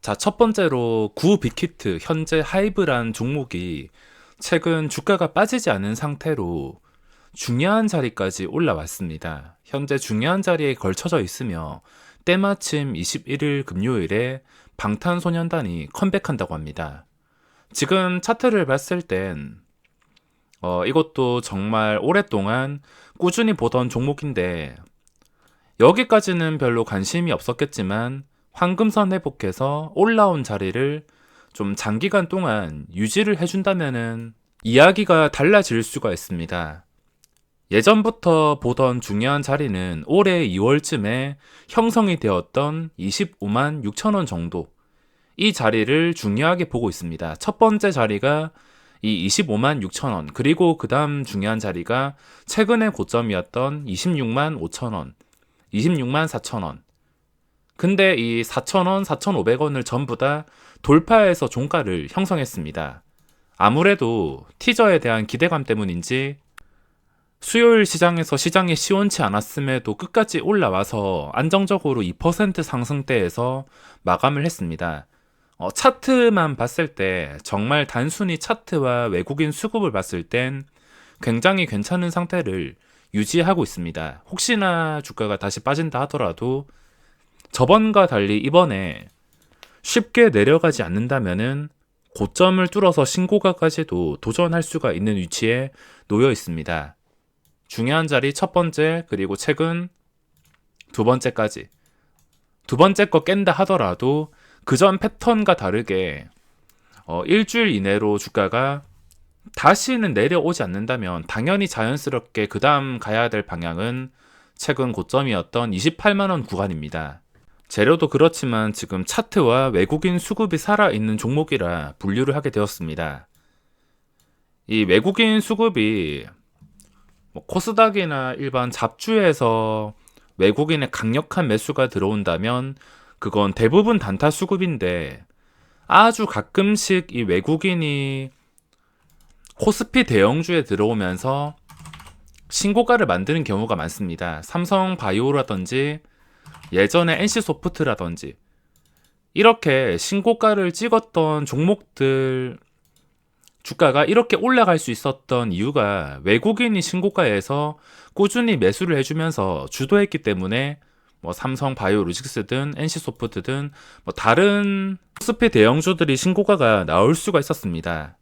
자, 첫 번째로 구 빅히트 현재 하이브란 종목이 최근 주가가 빠지지 않은 상태로 중요한 자리까지 올라왔습니다. 현재 중요한 자리에 걸쳐져 있으며 때마침 21일 금요일에 방탄소년단이 컴백한다고 합니다. 지금 차트를 봤을 땐 이것도 정말 오랫동안 꾸준히 보던 종목인데 여기까지는 별로 관심이 없었겠지만 황금선 회복해서 올라온 자리를 좀 장기간 동안 유지를 해준다면은 이야기가 달라질 수가 있습니다. 예전부터 보던 중요한 자리는 올해 2월쯤에 형성이 되었던 25만 6천 원 정도, 이 자리를 중요하게 보고 있습니다. 첫 번째 자리가 이 25만 6천 원, 그리고 그 다음 중요한 자리가 최근의 고점이었던 26만 5천 원, 26만 4천 원. 근데 이 4,000원, 4,500원을 전부 다 돌파해서 종가를 형성했습니다. 아무래도 티저에 대한 기대감 때문인지 수요일 시장에서 시장이 시원치 않았음에도 끝까지 올라와서 안정적으로 2% 상승대에서 마감을 했습니다. 차트만 봤을 때 정말 단순히 차트와 외국인 수급을 봤을 땐 굉장히 괜찮은 상태를 유지하고 있습니다. 혹시나 주가가 다시 빠진다 하더라도 저번과 달리 이번에 쉽게 내려가지 않는다면은 고점을 뚫어서 신고가까지도 도전할 수가 있는 위치에 놓여 있습니다. 중요한 자리 첫 번째, 그리고 최근 두 번째까지. 두 번째 거 깬다 하더라도 그전 패턴과 다르게 일주일 이내로 주가가 다시는 내려오지 않는다면 당연히 자연스럽게 그 다음 가야 될 방향은 최근 고점이었던 28만원 구간입니다. 재료도 그렇지만 지금 차트와 외국인 수급이 살아있는 종목이라 분류를 하게 되었습니다. 이 외국인 수급이 코스닥이나 일반 잡주에서 외국인의 강력한 매수가 들어온다면 그건 대부분 단타 수급인데 아주 가끔씩 이 외국인이 코스피 대형주에 들어오면서 신고가를 만드는 경우가 많습니다. 삼성바이오라든지 예전에 NC소프트라든지 이렇게 신고가를 찍었던 종목들 주가가 이렇게 올라갈 수 있었던 이유가 외국인이 신고가에서 꾸준히 매수를 해주면서 주도했기 때문에 삼성바이오로직스든 NC소프트든 다른 코스피 대형주들이 신고가가 나올 수가 있었습니다.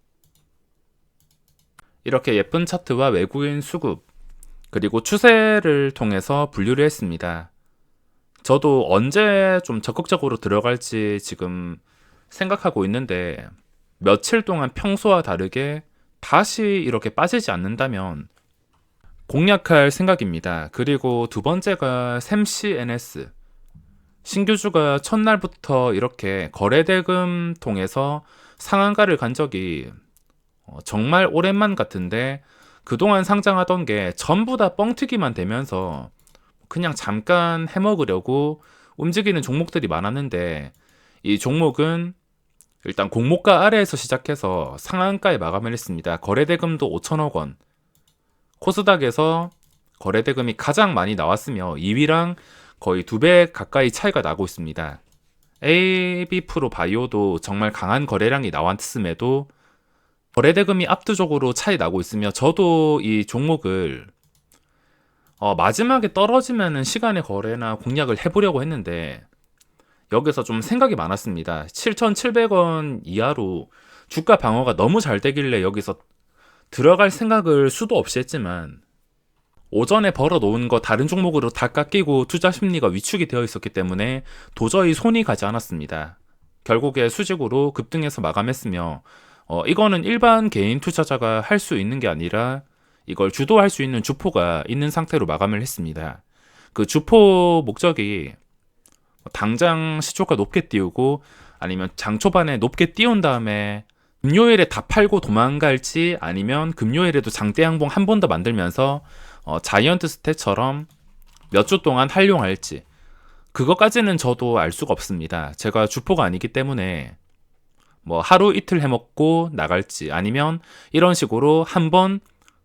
이렇게 예쁜 차트와 외국인 수급 그리고 추세를 통해서 분류를 했습니다. 저도 언제 좀 적극적으로 들어갈지 지금 생각하고 있는데 며칠 동안 평소와 다르게 다시 이렇게 빠지지 않는다면 공략할 생각입니다. 그리고 두 번째가 샘CNS. 신규주가 첫날부터 이렇게 거래대금 통해서 상한가를 간 적이 정말 오랜만 같은데 그동안 상장하던 게 전부 다 뻥튀기만 되면서 그냥 잠깐 해먹으려고 움직이는 종목들이 많았는데 이 종목은 일단 공모가 아래에서 시작해서 상한가에 마감을 했습니다. 거래대금도 5천억 원. 코스닥에서 거래대금이 가장 많이 나왔으며 2위랑 거의 2배 가까이 차이가 나고 있습니다. AB프로 바이오도 정말 강한 거래량이 나왔음에도 거래대금이 압도적으로 차이 나고 있으며 저도 이 종목을 마지막에 떨어지면은 시간의 거래나 공략을 해보려고 했는데 여기서 좀 생각이 많았습니다. 7,700원 이하로 주가 방어가 너무 잘 되길래 여기서 들어갈 생각을 수도 없이 했지만 오전에 벌어놓은 거 다른 종목으로 다 깎이고 투자 심리가 위축이 되어 있었기 때문에 도저히 손이 가지 않았습니다. 결국에 수직으로 급등해서 마감했으며 이거는 일반 개인 투자자가 할 수 있는 게 아니라 이걸 주도할 수 있는 주포가 있는 상태로 마감을 했습니다. 그 주포 목적이 당장 시초가 높게 띄우고 아니면 장 초반에 높게 띄운 다음에 금요일에 다 팔고 도망갈지 아니면 금요일에도 장대 양봉 한 번 더 만들면서 자이언트 스탯처럼 몇 주 동안 활용할지 그것까지는 저도 알 수가 없습니다. 제가 주포가 아니기 때문에 하루 이틀 해먹고 나갈지 아니면 이런 식으로 한 번,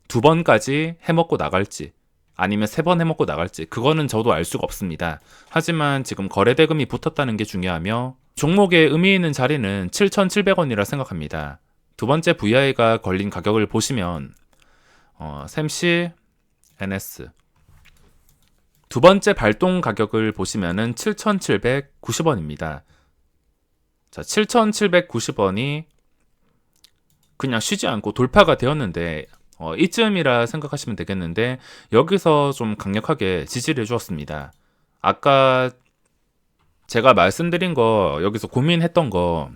두 번까지 해먹고 나갈지 아니면 세 번 해먹고 나갈지 그거는 저도 알 수가 없습니다. 하지만 지금 거래대금이 붙었다는 게 중요하며 종목의 의미 있는 자리는 7,700원이라 생각합니다. 두 번째 VI가 걸린 가격을 보시면 샘시 NS 두 번째 발동 가격을 보시면은 7,790원입니다. 자, 7,790원이 그냥 쉬지 않고 돌파가 되었는데 이쯤이라 생각하시면 되겠는데 여기서 좀 강력하게 지지를 해주었습니다. 아까 제가 말씀드린 거 여기서 고민했던 거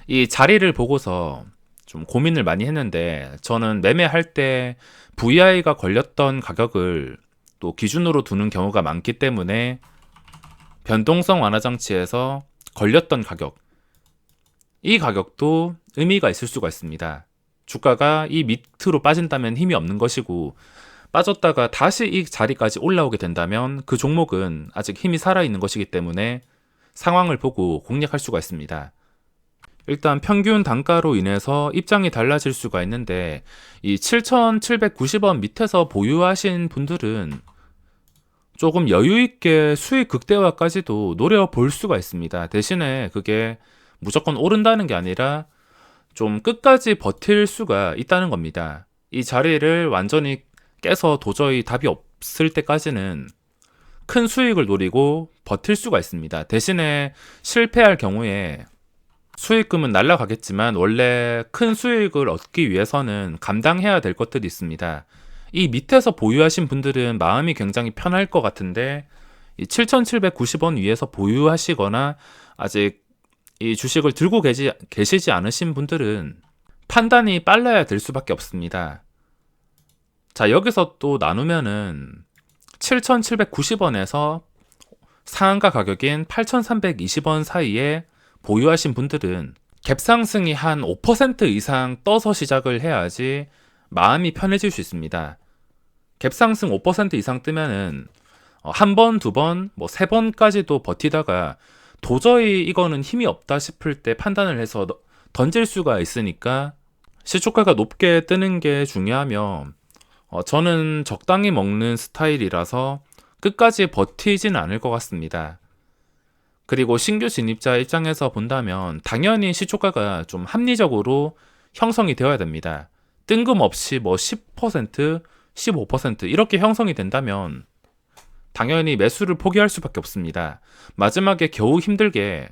이 자리를 보고서 좀 고민을 많이 했는데 저는 매매할 때 VI가 걸렸던 가격을 또 기준으로 두는 경우가 많기 때문에 변동성 완화 장치에서 걸렸던 가격 이 가격도 의미가 있을 수가 있습니다. 주가가 이 밑으로 빠진다면 힘이 없는 것이고 빠졌다가 다시 이 자리까지 올라오게 된다면 그 종목은 아직 힘이 살아있는 것이기 때문에 상황을 보고 공략할 수가 있습니다. 일단 평균 단가로 인해서 입장이 달라질 수가 있는데 이 7,790원 밑에서 보유하신 분들은 조금 여유있게 수익 극대화까지도 노려볼 수가 있습니다. 대신에 그게 무조건 오른다는 게 아니라 좀 끝까지 버틸 수가 있다는 겁니다. 이 자리를 완전히 깨서 도저히 답이 없을 때까지는 큰 수익을 노리고 버틸 수가 있습니다. 대신에 실패할 경우에 수익금은 날아가겠지만 원래 큰 수익을 얻기 위해서는 감당해야 될 것들이 있습니다. 이 밑에서 보유하신 분들은 마음이 굉장히 편할 것 같은데 이 7,790원 위에서 보유하시거나 아직 이 주식을 들고 계시지 않으신 분들은 판단이 빨라야 될 수밖에 없습니다. 자, 여기서 또 나누면은 7,790원에서 상한가 가격인 8,320원 사이에 보유하신 분들은 갭상승이 한 5% 이상 떠서 시작을 해야지 마음이 편해질 수 있습니다. 갭상승 5% 이상 뜨면은 한 번, 두 번, 뭐 세 번까지도 버티다가 도저히 이거는 힘이 없다 싶을 때 판단을 해서 던질 수가 있으니까 시초가가 높게 뜨는 게 중요하며 저는 적당히 먹는 스타일이라서 끝까지 버티진 않을 것 같습니다. 그리고 신규 진입자 입장에서 본다면 당연히 시초가가 좀 합리적으로 형성이 되어야 됩니다. 뜬금없이 뭐 10%, 15% 이렇게 형성이 된다면 당연히 매수를 포기할 수밖에 없습니다. 마지막에 겨우 힘들게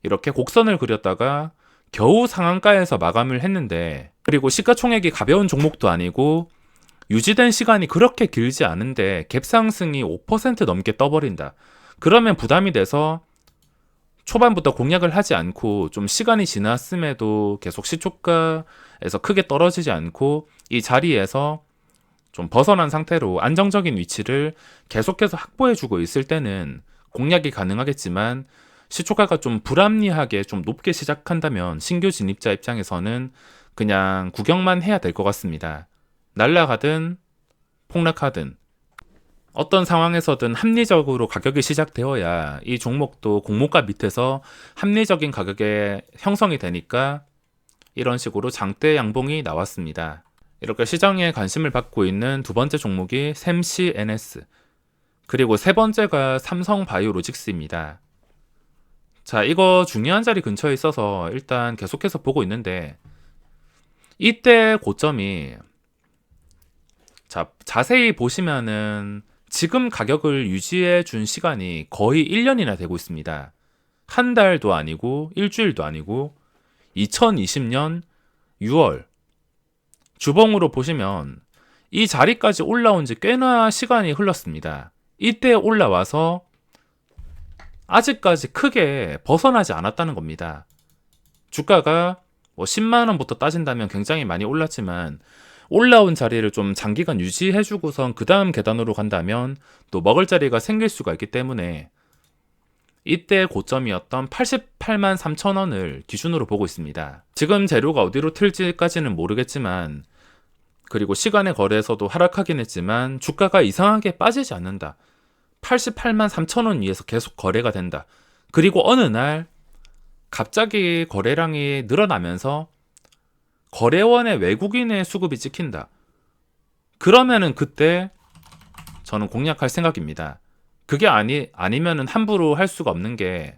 이렇게 곡선을 그렸다가 겨우 상한가에서 마감을 했는데 그리고 시가총액이 가벼운 종목도 아니고 유지된 시간이 그렇게 길지 않은데 갭상승이 5% 넘게 떠버린다. 그러면 부담이 돼서 초반부터 공략을 하지 않고 좀 시간이 지났음에도 계속 시초가에서 크게 떨어지지 않고 이 자리에서 좀 벗어난 상태로 안정적인 위치를 계속해서 확보해주고 있을 때는 공략이 가능하겠지만 시초가가 좀 불합리하게 좀 높게 시작한다면 신규 진입자 입장에서는 그냥 구경만 해야 될 것 같습니다. 날아가든 폭락하든 어떤 상황에서든 합리적으로 가격이 시작되어야 이 종목도 공모가 밑에서 합리적인 가격에 형성이 되니까 이런 식으로 장대 양봉이 나왔습니다. 이렇게 시장에 관심을 받고 있는 두 번째 종목이 샘시 NS 그리고 세 번째가 삼성바이오로직스입니다. 자, 이거 중요한 자리 근처에 있어서 일단 계속해서 보고 있는데 이때 고점이 자, 자세히 보시면은 지금 가격을 유지해 준 시간이 거의 1년이나 되고 있습니다. 한 달도 아니고 일주일도 아니고 2020년 6월 주봉으로 보시면 이 자리까지 올라온 지 꽤나 시간이 흘렀습니다. 이때 올라와서 아직까지 크게 벗어나지 않았다는 겁니다. 주가가 뭐 10만 원부터 따진다면 굉장히 많이 올랐지만 올라온 자리를 좀 장기간 유지해주고선 그 다음 계단으로 간다면 또 먹을 자리가 생길 수가 있기 때문에 이때 고점이었던 88만 3천 원을 기준으로 보고 있습니다. 지금 재료가 어디로 튈지까지는 모르겠지만 그리고 시간의 거래에서도 하락하긴 했지만 주가가 이상하게 빠지지 않는다. 88만 3천 원 위에서 계속 거래가 된다. 그리고 어느 날 갑자기 거래량이 늘어나면서 거래원의 외국인의 수급이 찍힌다. 그러면은 그때 저는 공략할 생각입니다. 그게 아니면은 함부로 할 수가 없는 게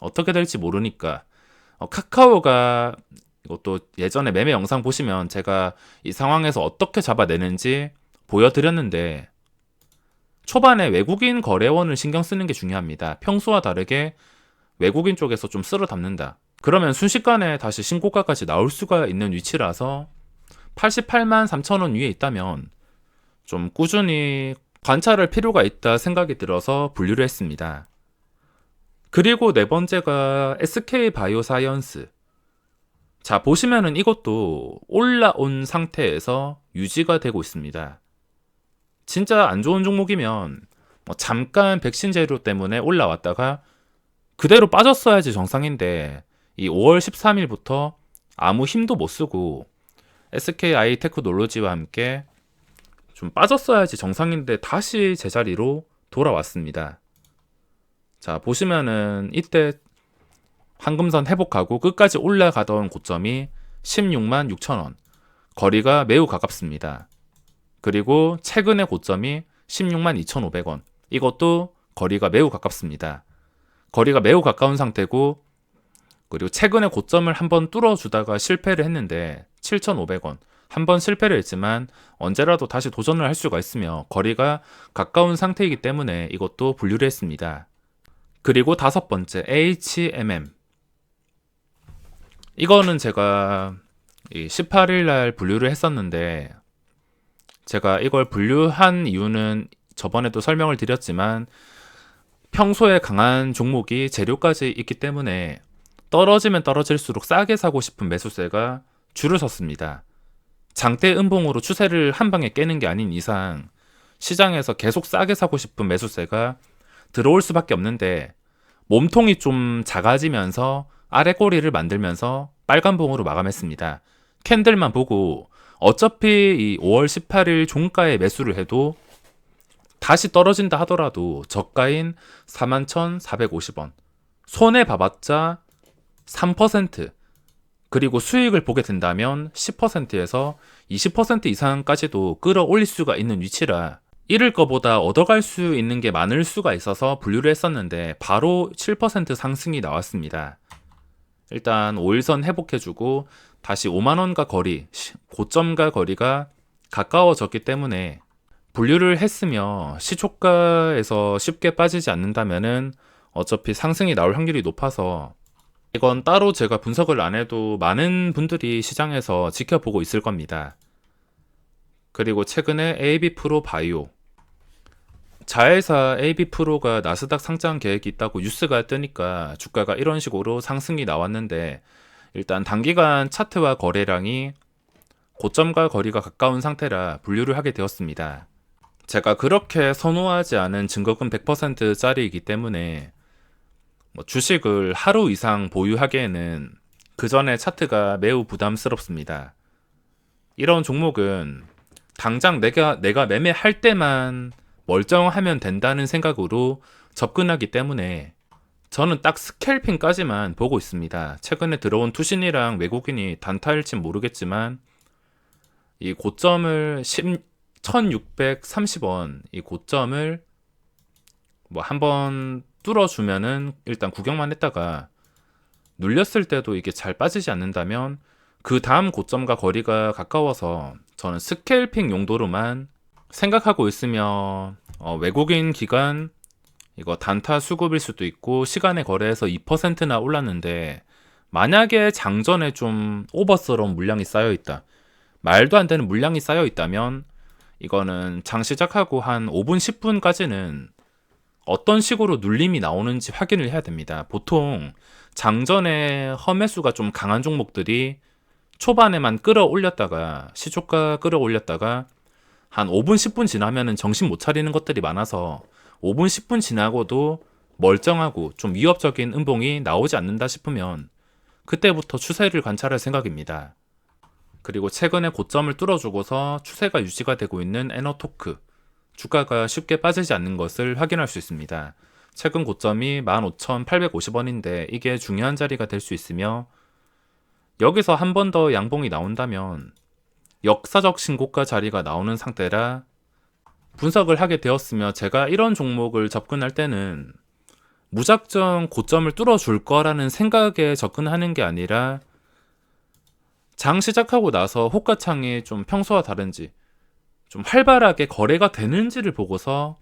어떻게 될지 모르니까 카카오가 이것도 예전에 매매 영상 보시면 제가 이 상황에서 어떻게 잡아내는지 보여드렸는데 초반에 외국인 거래원을 신경 쓰는 게 중요합니다. 평소와 다르게 외국인 쪽에서 좀 쓸어 담는다. 그러면 순식간에 다시 신고가까지 나올 수가 있는 위치라서 88만 3천 원 위에 있다면 좀 꾸준히 관찰할 필요가 있다 생각이 들어서 분류를 했습니다. 그리고 네 번째가 SK바이오사이언스. 자, 보시면은 이것도 올라온 상태에서 유지가 되고 있습니다. 진짜 안 좋은 종목이면 잠깐 백신 재료 때문에 올라왔다가 그대로 빠졌어야지 정상인데 이 5월 13일부터 아무 힘도 못 쓰고 SK아이테크놀로지와 함께 좀 빠졌어야지 정상인데 다시 제자리로 돌아왔습니다. 자, 보시면은 이때 황금선 회복하고 끝까지 올라가던 고점이 16만 6천 원. 거리가 매우 가깝습니다. 그리고 최근의 고점이 16만 2,500원. 이것도 거리가 매우 가깝습니다. 거리가 매우 가까운 상태고 그리고 최근에 고점을 한번 뚫어주다가 실패를 했는데 7,500원. 한번 실패를 했지만 언제라도 다시 도전을 할 수가 있으며 거리가 가까운 상태이기 때문에 이것도 분류를 했습니다. 그리고 다섯 번째 HMM. 이거는 제가 18일 날 분류를 했었는데 제가 이걸 분류한 이유는 저번에도 설명을 드렸지만 평소에 강한 종목이 재료까지 있기 때문에 떨어지면 떨어질수록 싸게 사고 싶은 매수세가 줄을 섰습니다. 장대 음봉으로 추세를 한 방에 깨는 게 아닌 이상 시장에서 계속 싸게 사고 싶은 매수세가 들어올 수밖에 없는데 몸통이 좀 작아지면서 아래 꼬리를 만들면서 빨간 봉으로 마감했습니다. 캔들만 보고 어차피 이 5월 18일 종가에 매수를 해도 다시 떨어진다 하더라도 저가인 41,450원. 손해 봐봤자 3%. 그리고 수익을 보게 된다면 10%에서 20% 이상까지도 끌어올릴 수가 있는 위치라 잃을 거보다 얻어갈 수 있는 게 많을 수가 있어서 분류를 했었는데 바로 7% 상승이 나왔습니다. 일단 5일선 회복해주고 다시 5만원과 거리, 고점과 거리가 가까워졌기 때문에 분류를 했으며 시초가에서 쉽게 빠지지 않는다면은 어차피 상승이 나올 확률이 높아서 이건 따로 제가 분석을 안 해도 많은 분들이 시장에서 지켜보고 있을 겁니다. 그리고 최근에 AB프로 바이오. 자회사 AB프로가 나스닥 상장 계획이 있다고 뉴스가 뜨니까 주가가 이런 식으로 상승이 나왔는데 일단 단기간 차트와 거래량이 고점과 거리가 가까운 상태라 분류를 하게 되었습니다. 제가 그렇게 선호하지 않은 증거금 100%짜리이기 때문에 주식을 하루 이상 보유하기에는 그 전에 차트가 매우 부담스럽습니다. 이런 종목은 당장 내가 매매할 때만 멀쩡하면 된다는 생각으로 접근하기 때문에 저는 딱 스캘핑까지만 보고 있습니다. 최근에 들어온 투신이랑 외국인이 단타일진 모르겠지만 이 고점을 1630원 이 고점을 한번 뚫어주면은 일단 구경만 했다가 눌렸을 때도 이게 잘 빠지지 않는다면 그 다음 고점과 거리가 가까워서 저는 스캘핑 용도로만 생각하고 있으며 외국인 기관 이거 단타 수급일 수도 있고 시간에 거래해서 2%나 올랐는데 만약에 장전에 좀 오버스러운 물량이 쌓여있다, 말도 안 되는 물량이 쌓여있다면 이거는 장 시작하고 한 5분 10분까지는 어떤 식으로 눌림이 나오는지 확인을 해야 됩니다. 보통 장전에 험매수가 좀 강한 종목들이 초반에만 끌어올렸다가 시초가 끌어올렸다가 한 5분 10분 지나면은 정신 못 차리는 것들이 많아서 5분 10분 지나고도 멀쩡하고 좀 위협적인 음봉이 나오지 않는다 싶으면 그때부터 추세를 관찰할 생각입니다. 그리고 최근에 고점을 뚫어주고서 추세가 유지가 되고 있는 에너토크, 주가가 쉽게 빠지지 않는 것을 확인할 수 있습니다. 최근 고점이 15,850원인데 이게 중요한 자리가 될 수 있으며 여기서 한 번 더 양봉이 나온다면 역사적 신고가 자리가 나오는 상태라 분석을 하게 되었으며 제가 이런 종목을 접근할 때는 무작정 고점을 뚫어줄 거라는 생각에 접근하는 게 아니라 장 시작하고 나서 호가창이 좀 평소와 다른지 좀 활발하게 거래가 되는지를 보고서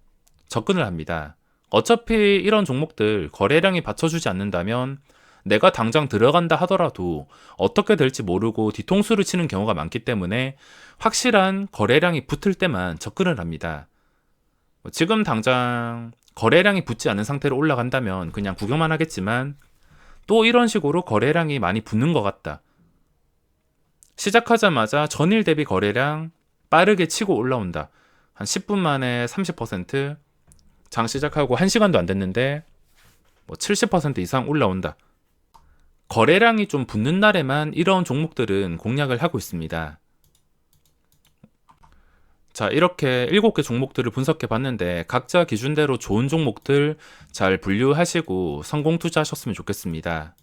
접근을 합니다. 어차피 이런 종목들 거래량이 받쳐주지 않는다면 내가 당장 들어간다 하더라도 어떻게 될지 모르고 뒤통수를 치는 경우가 많기 때문에 확실한 거래량이 붙을 때만 접근을 합니다. 지금 당장 거래량이 붙지 않은 상태로 올라간다면 그냥 구경만 하겠지만 또 이런 식으로 거래량이 많이 붙는 것 같다. 시작하자마자 전일 대비 거래량 빠르게 치고 올라온다. 한 10분 만에 30%, 장 시작하고 1시간도 안 됐는데 70% 이상 올라온다. 거래량이 좀 붙는 날에만 이런 종목들은 공략을 하고 있습니다. 자, 이렇게 7개 종목들을 분석해 봤는데 각자 기준대로 좋은 종목들 잘 분류하시고 성공 투자하셨으면 좋겠습니다.